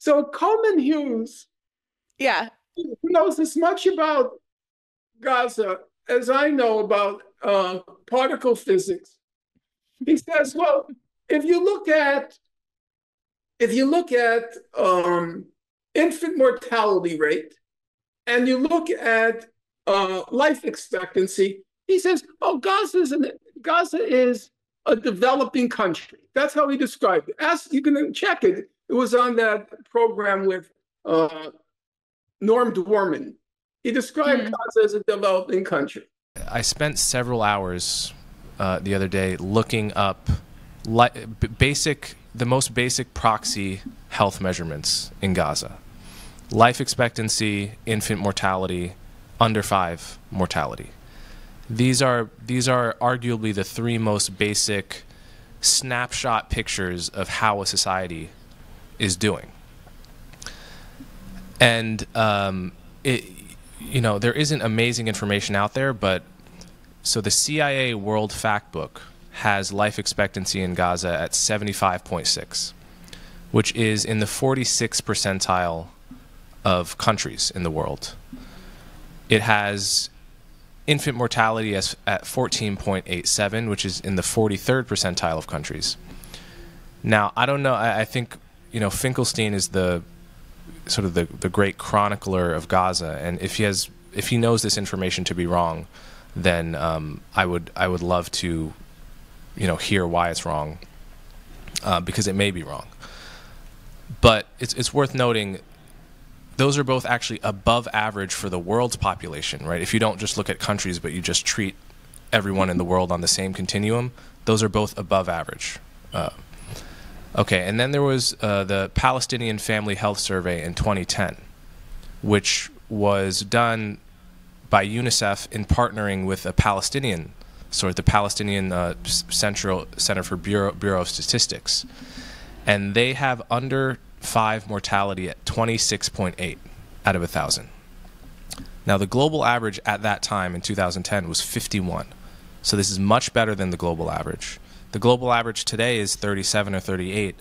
So Coleman Hughes, Yeah. who knows as much about Gaza as I know about particle physics, he says, well, if you look at if you look at infant mortality rate and you look at life expectancy, he says, oh, Gaza is a developing country. That's how he described it. You can check it. It was on that program with uh, Norm Dworman. He described Mm. Gaza as a developing country. I spent several hours the other day looking up li- the most basic proxy health measurements in Gaza: life expectancy, infant mortality, under five mortality. These are arguably the three most basic snapshot pictures of how a society is doing. And it, there isn't amazing information out there, but so the CIA World Factbook has life expectancy in Gaza at 75.6, which is in the 46th percentile of countries in the world. It has infant mortality at 14.87, which is in the 43rd percentile of countries. Now, I don't know. I think Finkelstein is the sort of the great chronicler of Gaza, and if he knows this information to be wrong, then I would love to hear why it's wrong, because it may be wrong. But it's worth noting those are both actually above average for the world's population, right? If you don't just look at countries, but you just treat everyone in the world on the same continuum, those are both above average. Okay, and then there was the Palestinian Family Health Survey in 2010, which was done by UNICEF in partnering with the Palestinian Center for Bureau of Statistics. And they have under five mortality at 26.8 out of 1,000. Now, the global average at that time in 2010 was 51. So this is much better than the global average. The global average today is 37 or 38,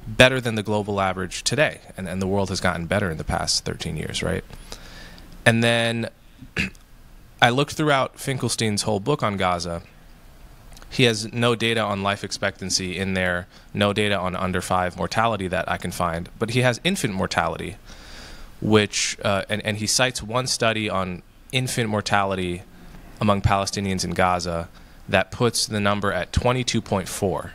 better than the global average today. And the world has gotten better in the past 13 years, right? And then I looked throughout Finkelstein's whole book on Gaza. He has no data on life expectancy in there, no data on under five mortality that I can find, but he has infant mortality, which, and he cites one study on infant mortality among Palestinians in Gaza that puts the number at 22.4.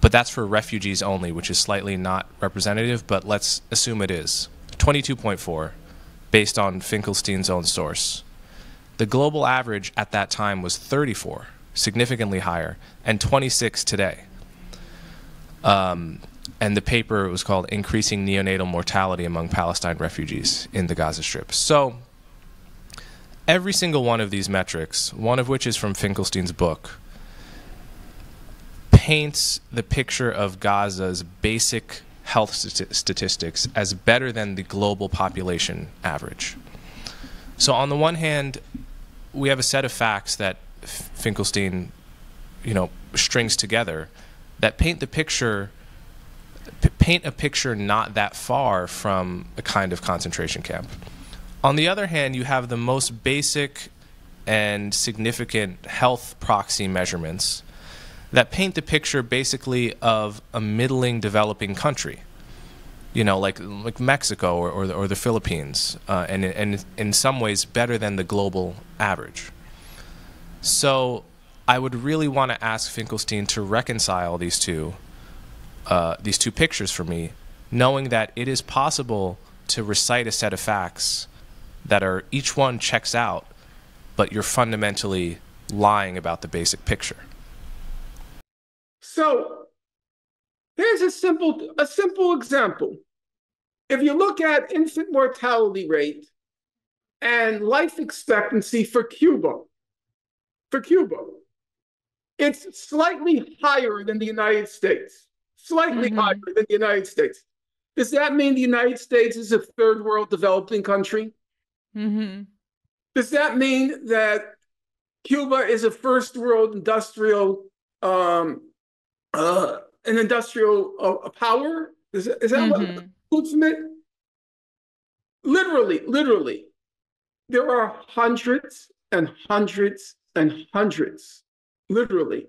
But that's for refugees only, which is slightly not representative, but let's assume it is. 22.4, based on Finkelstein's own source. The global average at that time was 34, significantly higher, and 26 today. And the paper was called Increasing Neonatal Mortality Among Palestine Refugees in the Gaza Strip. So every single one of these metrics, one of which is from Finkelstein's book, paints the picture of Gaza's basic health statistics as better than the global population average. So on the one hand, we have a set of facts that Finkelstein, strings together that paint a picture not that far from a kind of concentration camp. On the other hand, you have the most basic and significant health proxy measurements that paint the picture basically of a middling developing country, like Mexico or the Philippines, and in some ways better than the global average. So I would really want to ask Finkelstein to reconcile these two pictures for me, knowing that it is possible to recite a set of facts that are each one checks out, but you're fundamentally lying about the basic picture. So here's a simple example. If you look at infant mortality rate and life expectancy for Cuba, it's slightly higher than the United States. Slightly higher Hmm. than the United States. Does that mean the United States is a third world developing country? Hmm. Does that mean that Cuba is a first world industrial an industrial power? Is that what includes me? Literally, there are hundreds and hundreds and hundreds, literally,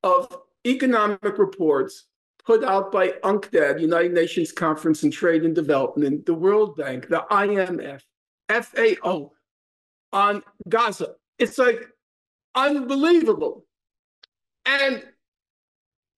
of economic reports put out by UNCTAD, United Nations Conference on Trade and Development, the World Bank, the IMF, FAO, on Gaza. It's like unbelievable. And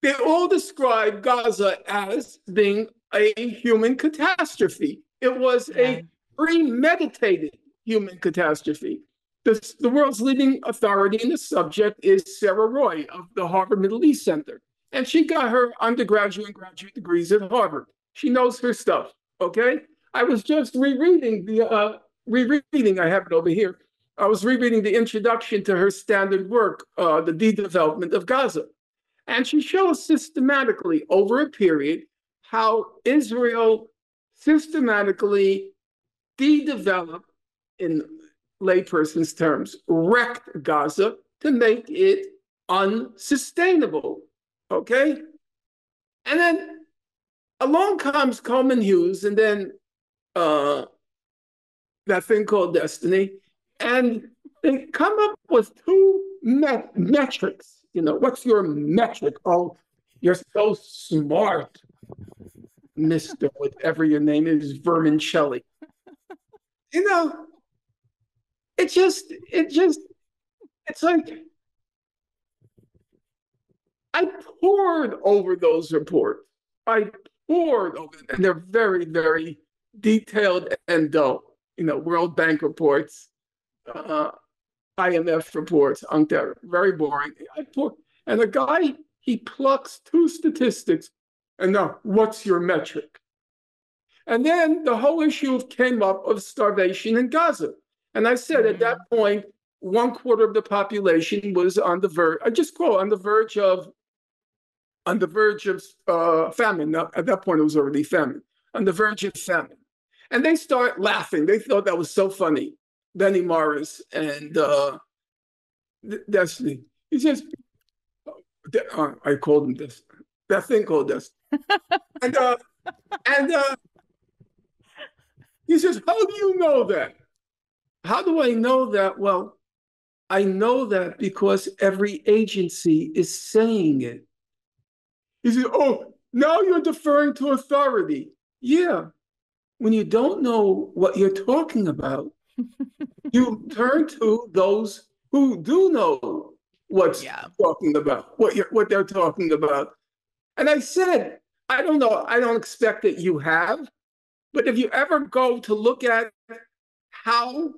they all describe Gaza as being a human catastrophe. It was a premeditated human catastrophe. The world's leading authority in the subject is Sarah Roy of the Harvard Middle East Center. And she got her undergraduate and graduate degrees at Harvard. She knows her stuff, okay? I was just rereading, I have it over here. I was rereading the introduction to her standard work, The De-Development of Gaza. And she shows systematically over a period how Israel systematically de-developed, in layperson's terms, wrecked Gaza to make it unsustainable, okay? And then along comes Coleman Hughes and then that thing called destiny, and they come up with two metrics. What's your metric? Oh, you're so smart, Mr. whatever your name is, Vermicelli. It's like, I poured over those reports. I poured over them, and they're very, very detailed and dull. World Bank reports, IMF reports, UNCTAD, very boring. And the guy, he plucks two statistics, and now, what's your metric? And then the whole issue came up of starvation in Gaza. And I said at that point, 1/4 of the population was on the verge, I just quote, on the verge of famine. Now, at that point, it was already famine, on the verge of famine. And they start laughing. They thought that was so funny. Benny Morris and Destiny. He says, I called him this. That thing called this. and he says, how do you know that? How do I know that? Well, I know that because every agency is saying it. He said, oh, now you're deferring to authority. Yeah. When you don't know what you're talking about, you turn to those who do know what's talking about, what they're talking about. And I said, I don't know, I don't expect that you have, but if you ever go to look at how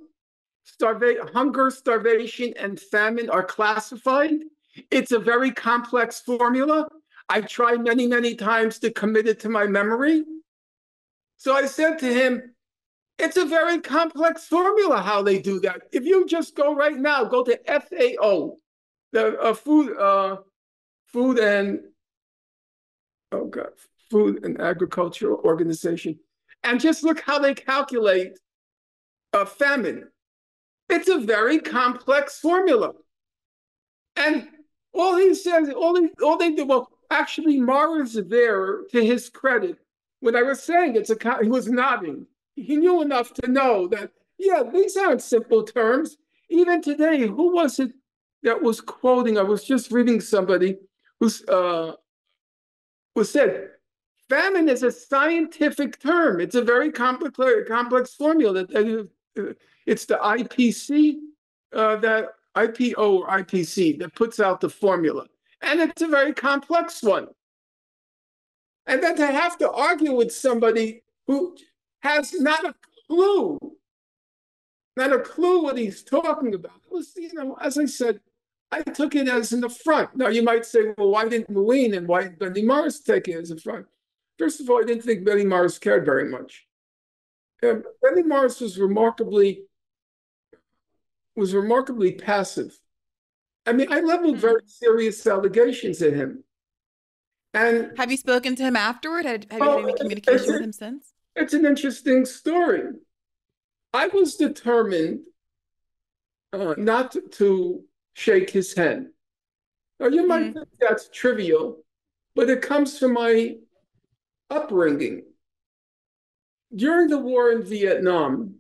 hunger, starvation, and famine are classified, it's a very complex formula. I tried many, many times to commit it to my memory. So I said to him, it's a very complex formula how they do that. If you just go right now, go to FAO, the Food and Agricultural Organization, and just look how they calculate famine. It's a very complex formula. And all he says, all they do, well, actually, Mars there, to his credit, when I was saying he was nodding. He knew enough to know that, yeah, these aren't simple terms. Even today, who was it that was quoting? I was just reading somebody who said, famine is a scientific term. It's a very complex formula. It's the IPC, that IPO or IPC that puts out the formula. And it's a very complex one. And then to have to argue with somebody who has not a clue what he's talking about. It was, as I said, I took it as an affront. Now, you might say, well, why didn't Moeen and why didn't Benny Morris take it as an affront? First of all, I didn't think Benny Morris cared very much. Benny Morris was remarkably passive. I mean, I leveled very serious allegations at him. And have you spoken to him afterward? Have you had any communication with him since? It's an interesting story. I was determined not to shake his hand. Now, you might think that's trivial, but it comes from my upbringing. During the war in Vietnam,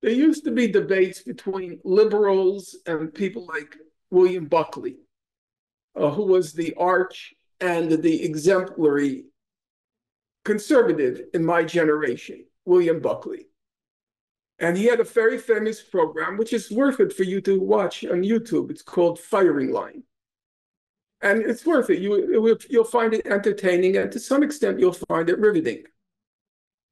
there used to be debates between liberals and people like William Buckley, who was the arch and the exemplary conservative in my generation, William Buckley. And he had a very famous program, which is worth it for you to watch on YouTube. It's called Firing Line. And it's worth it. You'll find it entertaining, and to some extent, you'll find it riveting.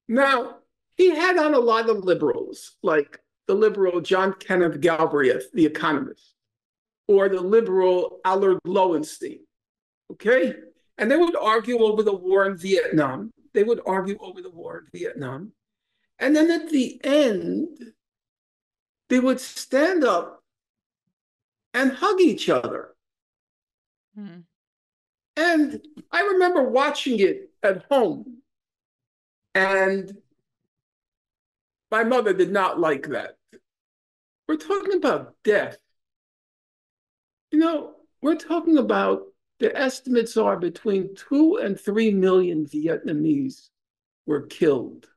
Now, he had on a lot of liberals, like the liberal John Kenneth Galbraith, the economist, or the liberal Allard Lowenstein, okay? And they would argue over the war in Vietnam. And then at the end, they would stand up and hug each other. Hmm. And I remember watching it at home. And my mother did not like that. We're talking about death. You know, we're talking about, the estimates are between 2 and 3 million Vietnamese were killed.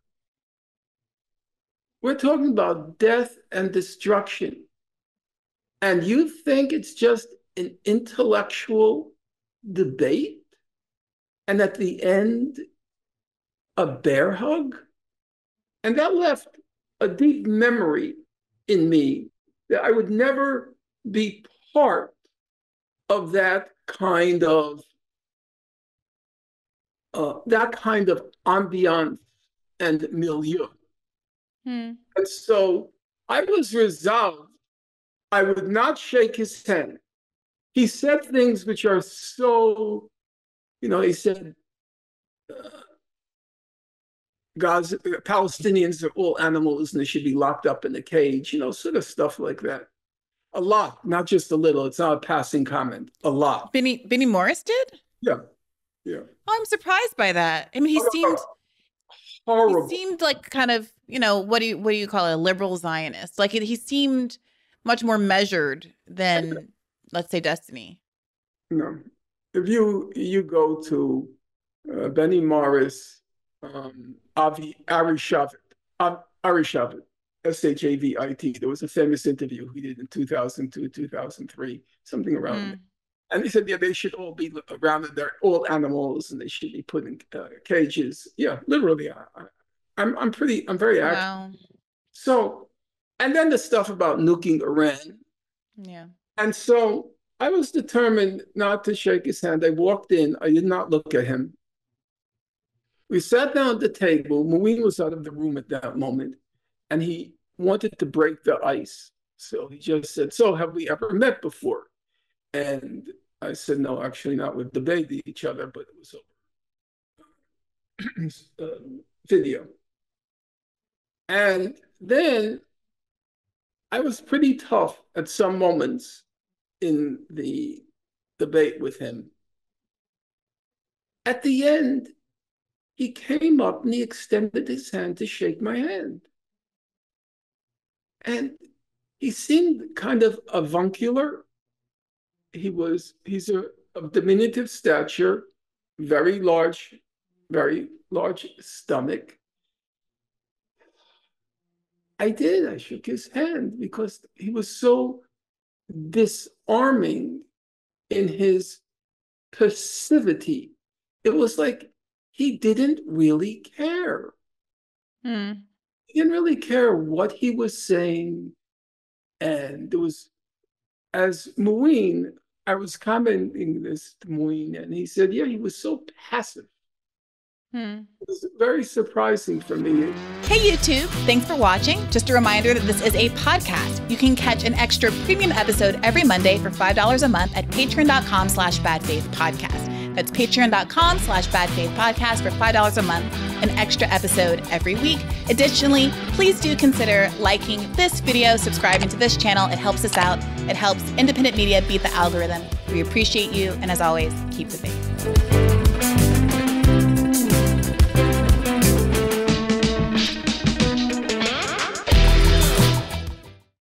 We're talking about death and destruction. And you think it's just an intellectual debate? And at the end, a bear hug? And that left a deep memory in me that I would never be part of that kind of ambiance and milieu. Hmm. And so I was resolved. I would not shake his hand. He said things which are so, he said, Gaza, Palestinians are all animals and they should be locked up in a cage, sort of stuff like that. A lot, not just a little. It's not a passing comment. A lot. Benny Morris did? Yeah. Oh, I'm surprised by that. I mean, he seemed horrible. He seemed like kind of, what do you call it, a liberal Zionist? Like he seemed much more measured than, let's say, Destiny. No, if you go to Benny Morris, Avi Arishavit, Shavit. There was a famous interview he did in 2002, 2003, something around there. And he said, yeah, they should all be around. They're all animals, and they should be put in cages. Yeah, literally. I'm very active. Wow. So, and then the stuff about nuking Iran. Yeah. And so I was determined not to shake his hand. I walked in. I did not look at him. We sat down at the table. Moeen was out of the room at that moment, and he wanted to break the ice. So he just said, so have we ever met before? And I said, no, actually not. We've debated each other, but it was over video. And then I was pretty tough at some moments in the debate with him. At the end, he came up and he extended his hand to shake my hand. And he seemed kind of avuncular. He's of diminutive stature, very large stomach. I shook his hand because he was so disarming in his passivity. It was like he didn't really care. He didn't really care what he was saying. And there was, as Moeen, I was commenting this to Moeen, and he said, yeah, he was so passive. It was very surprising for me. Hey, YouTube. Thanks for watching. Just a reminder that this is a podcast. You can catch an extra premium episode every Monday for $5 a month at patreon.com/badfaithpodcast. That's patreon.com/badfaithpodcast for $5 a month, an extra episode every week. Additionally, please do consider liking this video, subscribing to this channel. It helps us out. It helps independent media beat the algorithm. We appreciate you. And as always, keep the faith.